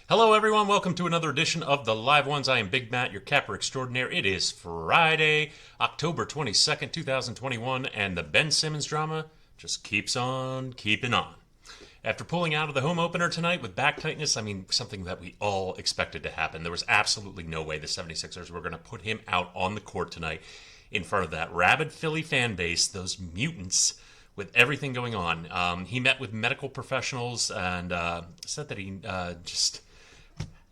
Hello, everyone. Welcome to another edition of the Live Ones. I am Big Matt, your capper extraordinaire. It is Friday, October 22nd, 2021, and the Ben Simmons drama just keeps on keeping on. After pulling out of the home opener tonight with back tightness, something that we all expected to happen. There was absolutely no way the 76ers were going to put him out on the court tonight in front of that rabid Philly fan base, those mutants, with everything going on. He met with medical professionals and said that he just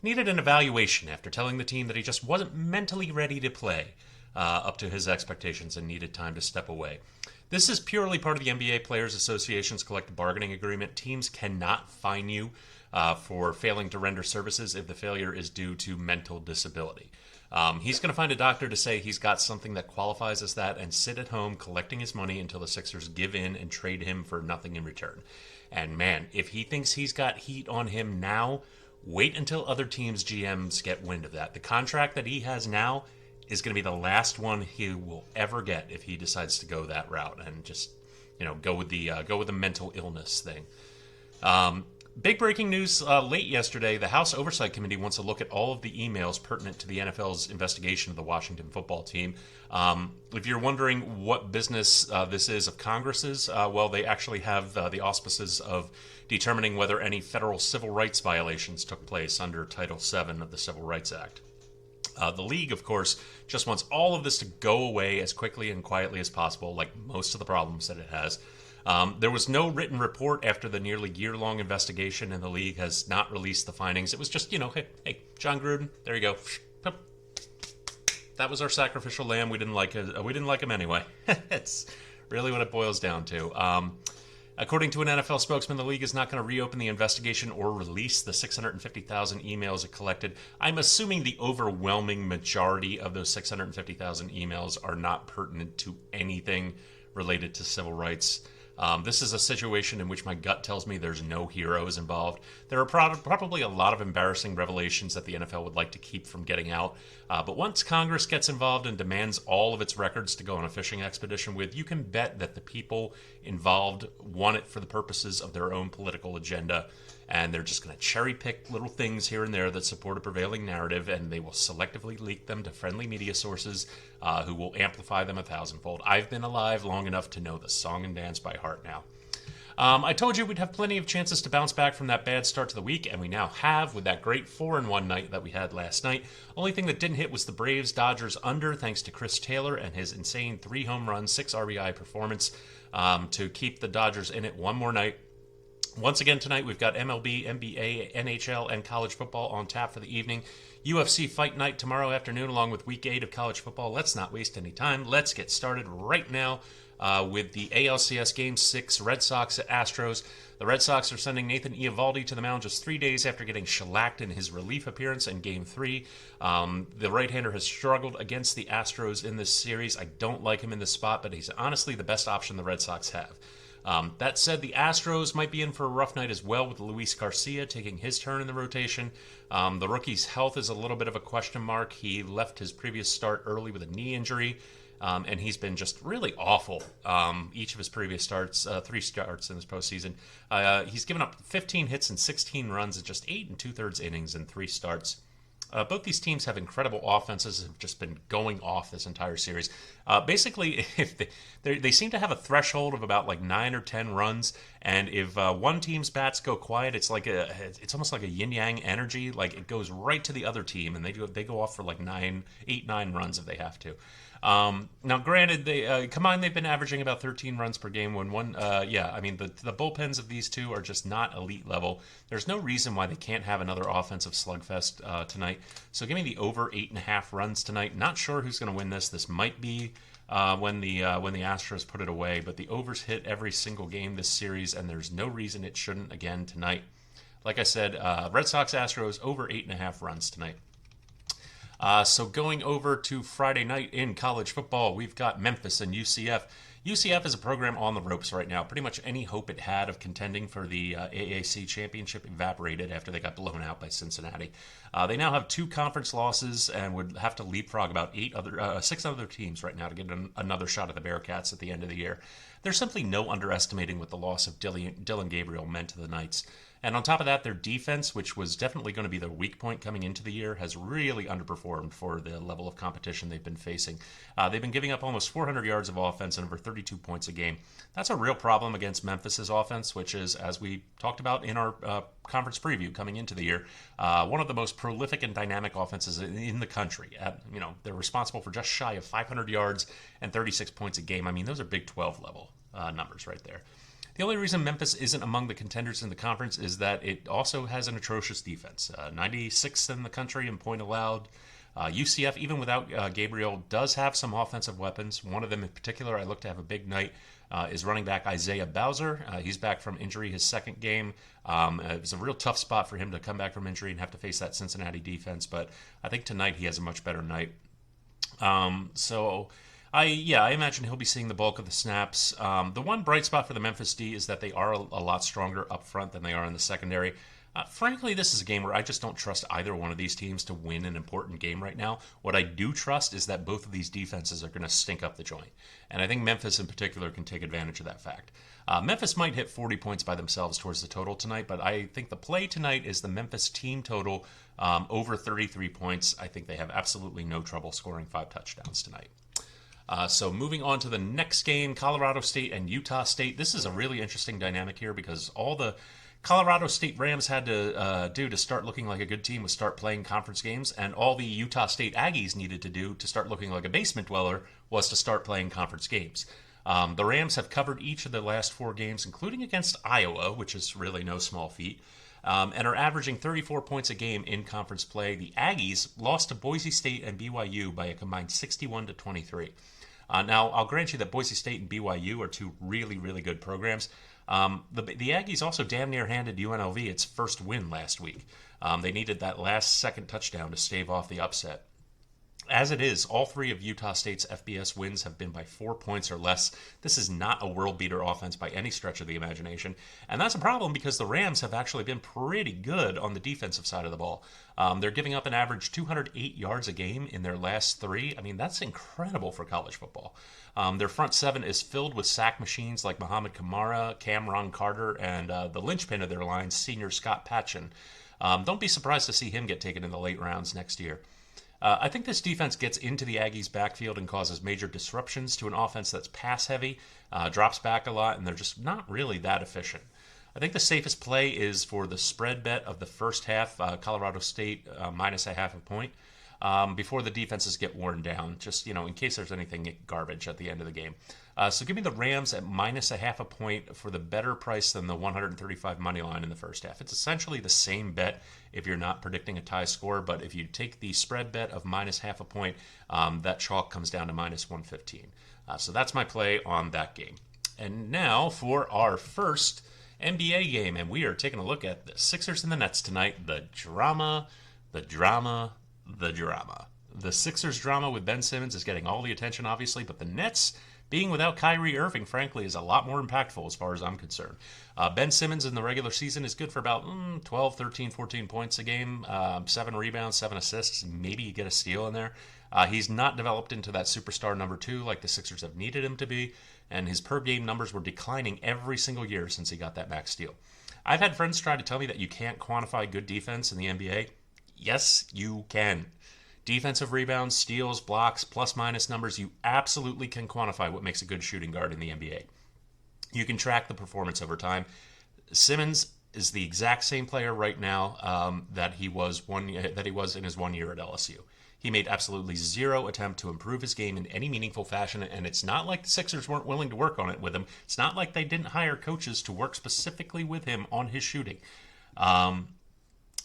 needed an evaluation after telling the team that he just wasn't mentally ready to play up to his expectations and needed time to step away. This is purely part of the NBA Players Association's collective bargaining agreement. Teams cannot fine you for failing to render services if the failure is due to mental disability. He's going to find a doctor to say he's got something that qualifies as that and sit at home collecting his money until the Sixers give in and trade him for nothing in return. And man, if he thinks he's got heat on him now, wait until other teams' GMs get wind of that. The contract that he has now is going to be the last one he will ever get if he decides to go that route and just, go with the mental illness thing. Big breaking news late yesterday. The House Oversight Committee wants to look at all of the emails pertinent to the NFL's investigation of the Washington football team. If you're wondering what business this is of Congress's, well, they actually have the auspices of determining whether any federal civil rights violations took place under Title VII of the Civil Rights Act. The league, of course, just wants all of this to go away as quickly and quietly as possible, like most of the problems that it has. There was no written report after the nearly year-long investigation, and the league has not released the findings. It was just, hey, John Gruden, there you go. That was our sacrificial lamb. We didn't like it. We didn't like him anyway. It's really what it boils down to. According to an NFL spokesman, the league is not going to reopen the investigation or release the 650,000 emails it collected. I'm assuming the overwhelming majority of those 650,000 emails are not pertinent to anything related to civil rights. This is a situation in which my gut tells me there's no heroes involved. There are probably a lot of embarrassing revelations that the NFL would like to keep from getting out. But once Congress gets involved and demands all of its records to go on a fishing expedition with, you can bet that the people involved want it for the purposes of their own political agenda. And they're just going to cherry pick little things here and there that support a prevailing narrative, and they will selectively leak them to friendly media sources who will amplify them 1,000-fold. I've been alive long enough to know the song and dance by heart now. I told you we'd have plenty of chances to bounce back from that bad start to the week, and we now have with that great 4-1 night that we had last night. Only thing that didn't hit was the Braves-Dodgers under, thanks to Chris Taylor and his insane 3 home run, 6 RBI performance to keep the Dodgers in it one more night. Once again tonight, we've got MLB, NBA, NHL, and college football on tap for the evening. UFC Fight Night tomorrow afternoon, along with Week 8 of college football. Let's not waste any time. Let's get started right now with the ALCS Game 6, Red Sox at Astros. The Red Sox are sending Nathan Eovaldi to the mound just 3 days after getting shellacked in his relief appearance in Game 3. The right-hander has struggled against the Astros in this series. I don't like him in this spot, but he's honestly the best option the Red Sox have. That said, the Astros might be in for a rough night as well, with Luis Garcia taking his turn in the rotation. The rookie's health is a little bit of a question mark. He left his previous start early with a knee injury, and he's been just really awful each of his previous starts, 3 starts in this postseason. He's given up 15 hits and 16 runs in just 8 2/3 innings in 3 starts. Both these teams have incredible offenses, have just been going off this entire series. Basically, if they seem to have a threshold of about like 9 or 10 runs, and if one team's bats go quiet, it's almost like a yin-yang energy. Like it goes right to the other team, and they go off for like 8, 9 runs if they have to. Now, granted, combined they've been averaging about 13 runs per game. The bullpens of these two are just not elite level. There's no reason why they can't have another offensive slugfest tonight. So give me the over 8.5 runs tonight. Not sure who's going to win this. This might be when the Astros put it away, but the overs hit every single game this series, and there's no reason it shouldn't again tonight. Like I said, Red Sox Astros over 8.5 runs tonight. So going over to Friday night in college football, we've got Memphis and UCF. UCF is a program on the ropes right now. Pretty much any hope it had of contending for the AAC championship evaporated after they got blown out by Cincinnati. They now have 2 conference losses and would have to leapfrog about 6 other teams right now to get another shot at the Bearcats at the end of the year. There's simply no underestimating what the loss of Dylan Gabriel meant to the Knights. And on top of that, their defense, which was definitely going to be their weak point coming into the year, has really underperformed for the level of competition they've been facing. They've been giving up almost 400 yards of offense and over 32 points a game. That's a real problem against Memphis's offense, which is, as we talked about in our conference preview coming into the year, one of the most prolific and dynamic offenses in the country. They're responsible for just shy of 500 yards and 36 points a game. I mean, those are Big 12 level numbers right there. The only reason Memphis isn't among the contenders in the conference is that it also has an atrocious defense. 96th in the country in point allowed. UCF, even without Gabriel, does have some offensive weapons. One of them in particular, I look to have a big night, is running back Isaiah Bowser. He's back from injury his second game. It was a real tough spot for him to come back from injury and have to face that Cincinnati defense, but I think tonight he has a much better night. I imagine he'll be seeing the bulk of the snaps. The one bright spot for the Memphis D is that they are a lot stronger up front than they are in the secondary. Frankly, this is a game where I just don't trust either one of these teams to win an important game right now. What I do trust is that both of these defenses are going to stink up the joint. And I think Memphis in particular can take advantage of that fact. Memphis might hit 40 points by themselves towards the total tonight, but I think the play tonight is the Memphis team total over 33 points. I think they have absolutely no trouble scoring 5 touchdowns tonight. So moving on to the next game, Colorado State and Utah State. This is a really interesting dynamic here because all the Colorado State Rams had to do to start looking like a good team was start playing conference games, and all the Utah State Aggies needed to do to start looking like a basement dweller was to start playing conference games. The Rams have covered each of the last 4 games, including against Iowa, which is really no small feat, and are averaging 34 points a game in conference play. The Aggies lost to Boise State and BYU by a combined 61-23. Now, I'll grant you that Boise State and BYU are 2 really, really good programs. The Aggies also damn near handed UNLV its first win last week. They needed that last second touchdown to stave off the upset. As it is, all 3 of Utah State's FBS wins have been by 4 points or less. This is not a world-beater offense by any stretch of the imagination, and that's a problem because the Rams have actually been pretty good on the defensive side of the ball. They're giving up an average 208 yards a game in their last 3. I mean, that's incredible for college football. Their front 7 is filled with sack machines like Muhammad Kamara, Cameron Carter, and the linchpin of their line, senior Scott Patchen. Don't be surprised to see him get taken in the late rounds next year. I think this defense gets into the Aggies' backfield and causes major disruptions to an offense that's pass-heavy, drops back a lot, and they're just not really that efficient. I think the safest play is for the spread bet of the first half, Colorado State minus a half a point, before the defenses get worn down, just, in case there's anything garbage at the end of the game. So give me the Rams at minus a half a point for the better price than the 135 money line in the first half. It's essentially the same bet if you're not predicting a tie score, but if you take the spread bet of minus half a point, that chalk comes down to minus 115. So that's my play on that game. And now for our first NBA game, and we are taking a look at the Sixers and the Nets tonight. The drama. The Sixers drama with Ben Simmons is getting all the attention, obviously, but the Nets being without Kyrie Irving, frankly, is a lot more impactful as far as I'm concerned. Ben Simmons in the regular season is good for about 12, 13, 14 points a game, 7 rebounds, 7 assists. Maybe you get a steal in there. He's not developed into that superstar number 2 like the Sixers have needed him to be, and his per-game numbers were declining every single year since he got that max deal. I've had friends try to tell me that you can't quantify good defense in the NBA. Yes, you can. Defensive rebounds, steals, blocks, plus-minus numbers, you absolutely can quantify what makes a good shooting guard in the NBA. You can track the performance over time. Simmons is the exact same player right now that he was in his 1 year at LSU. He made absolutely zero attempt to improve his game in any meaningful fashion, and it's not like the Sixers weren't willing to work on it with him. It's not like they didn't hire coaches to work specifically with him on his shooting.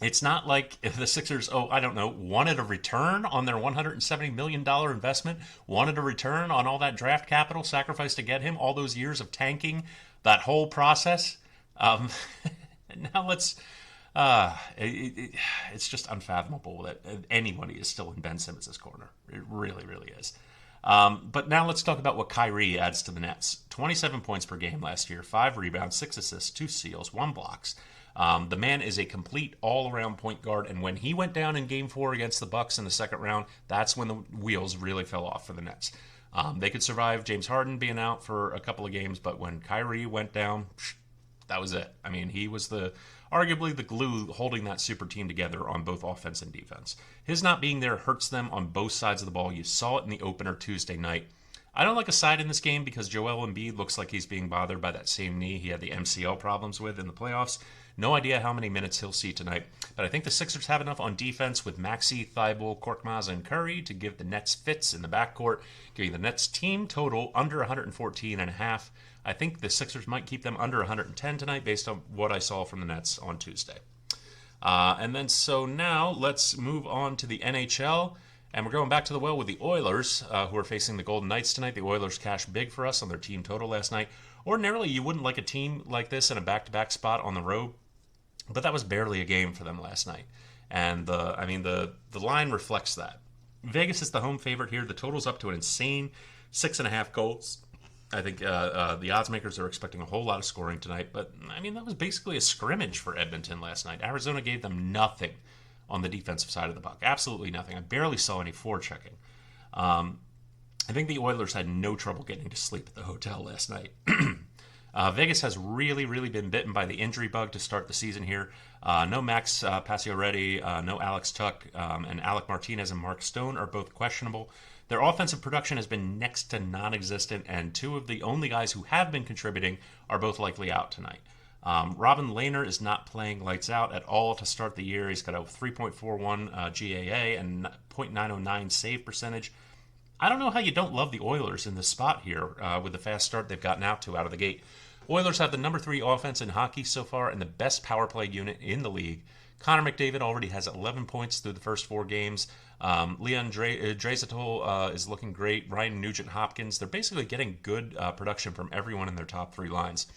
It's not like the Sixers, wanted a return on their $170 million investment, wanted a return on all that draft capital sacrificed to get him, all those years of tanking, that whole process. Now it's just unfathomable that anybody is still in Ben Simmons' corner. It really, really is. But now let's talk about what Kyrie adds to the Nets. 27 points per game last year, 5 rebounds, 6 assists, 2 steals, 1 blocks. The man is a complete all-around point guard, and when he went down in Game 4 against the Bucks in the second round, that's when the wheels really fell off for the Nets. They could survive James Harden being out for a couple of games, but when Kyrie went down, that was it. I mean, he was arguably the glue holding that super team together on both offense and defense. His not being there hurts them on both sides of the ball. You saw it in the opener Tuesday night. I don't like a side in this game because Joel Embiid looks like he's being bothered by that same knee he had the MCL problems with in the playoffs. No idea how many minutes he'll see tonight, but I think the Sixers have enough on defense with Maxey, Thibault, Korkmaz, and Curry to give the Nets fits in the backcourt, giving the Nets team total under 114.5. I think the Sixers might keep them under 110 tonight based on what I saw from the Nets on Tuesday. So now let's move on to the NHL. And we're going back to the well with the Oilers, who are facing the Golden Knights tonight. The Oilers cashed big for us on their team total last night. Ordinarily, you wouldn't like a team like this in a back-to-back spot on the road, but that was barely a game for them last night. And the line reflects that. Vegas is the home favorite here. The total's up to an insane 6.5 goals. I think the odds makers are expecting a whole lot of scoring tonight. But, that was basically a scrimmage for Edmonton last night. Arizona gave them nothing on the defensive side of the puck. Absolutely nothing. I barely saw any forechecking. I think the Oilers had no trouble getting to sleep at the hotel last night. Vegas has really, really been bitten by the injury bug to start the season here. No Max Pacioretty, no Alex Tuck, and Alec Martinez and Mark Stone are both questionable. Their offensive production has been next to non-existent, and two of the only guys who have been contributing are both likely out tonight. Robin Lehner is not playing lights out at all to start the year. He's got a 3.41 GAA and .909 save percentage. I don't know how you don't love the Oilers in this spot here with the fast start they've gotten out of the gate. Oilers have the number 3 offense in hockey so far and the best power play unit in the league. Connor McDavid already has 11 points through the first 4 games. Leon Draisaitl is looking great. Ryan Nugent-Hopkins. They're basically getting good production from everyone in their top 3 lines.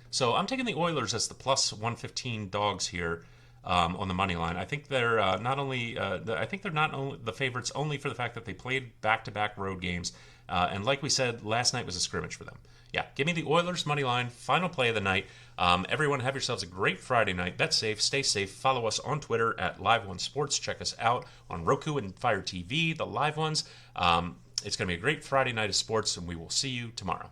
So I'm taking the Oilers as the plus 115 dogs here on the money line. I think they're not only the favorites only for the fact that they played back-to-back road games, and like we said, last night was a scrimmage for them. Yeah, give me the Oilers money line. Final play of the night. Everyone, have yourselves a great Friday night. Bet safe, stay safe. Follow us on Twitter at Live One Sports. Check us out on Roku and Fire TV, the live ones. It's going to be a great Friday night of sports, and we will see you tomorrow.